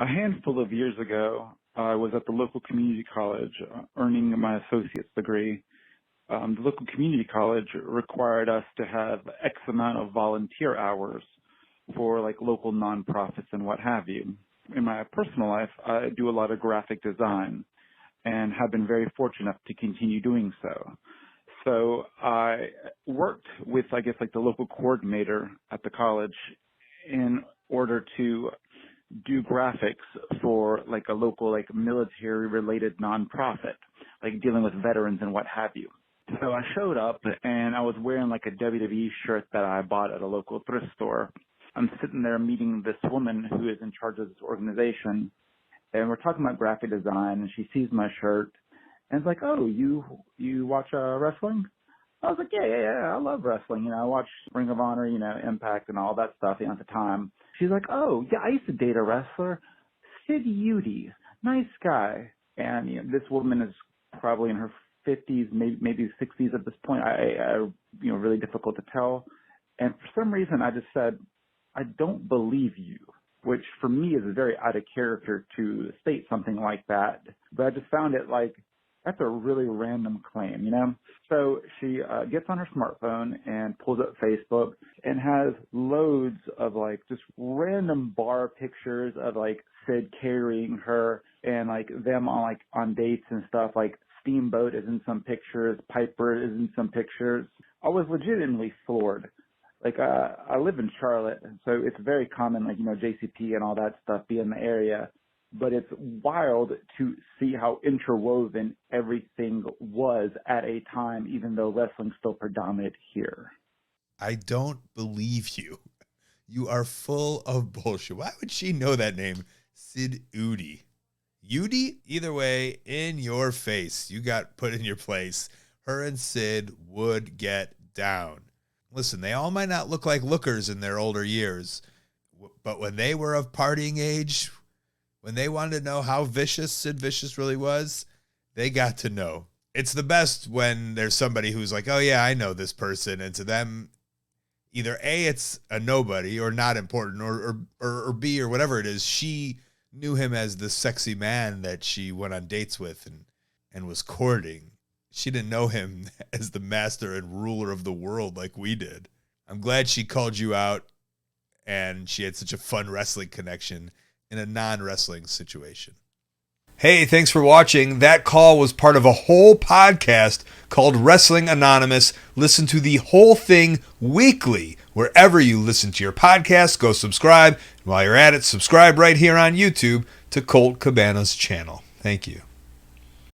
A handful of years ago, I was at the local community college earning my associate's degree. The local community college required us to have X amount of volunteer hours for like local nonprofits and what have you. In my personal life, I do a lot of graphic design and have been very fortunate to continue doing so. So I worked with, I guess, like the local coordinator at the college in order to do graphics for like a local like military related nonprofit, like dealing with veterans and what have you. So I showed up and I was wearing like a WWE shirt that I bought at a local thrift store. I'm sitting there meeting this woman who is in charge of this organization, and we're talking about graphic design, and she sees my shirt and it's like, "Oh, you watch wrestling?" I was like, yeah, I love wrestling. You know, I watch Ring of Honor, you know, Impact and all that stuff, you know, at the time. She's like, "Oh, yeah, I used to date a wrestler, Sid Udy, nice guy." And, you know, this woman is probably in her 50s, maybe 60s at this point. You know, really difficult to tell. And for some reason, I just said, "I don't believe you," which for me is very out of character to state something like that. But I just found it like, that's a really random claim, you know? So she gets on her smartphone and pulls up Facebook and has loads of like just random bar pictures of like Sid carrying her and like them on dates and stuff. Like Steamboat is in some pictures, Piper is in some pictures. I was legitimately floored. Like I live in Charlotte, so it's very common, like, you know, JCP and all that stuff be in the area. But it's wild to see how interwoven everything was at a time, even though wrestling's still predominant here. I don't believe you. You are full of bullshit. Why would she know that name? Sid Udy. Udy? Either way, in your face. You got put in your place. Her and Sid would get down. Listen, they all might not look like lookers in their older years, but when they were of partying age, when they wanted to know how vicious Sid Vicious really was, they got to know. It's the best when there's somebody who's like, "Oh yeah, I know this person," and to them, either A, it's a nobody or not important, or B, or whatever it is, she knew him as the sexy man that she went on dates with and was courting. She didn't know him as the master and ruler of the world like we did. I'm glad she called you out and she had such a fun wrestling connection in a non-wrestling situation. Hey, thanks for watching. That call was part of a whole podcast called Wrestling Anonymous. Listen to the whole thing weekly. Wherever you listen to your podcast, go subscribe. And while you're at it, subscribe right here on YouTube to Colt Cabana's channel. Thank you.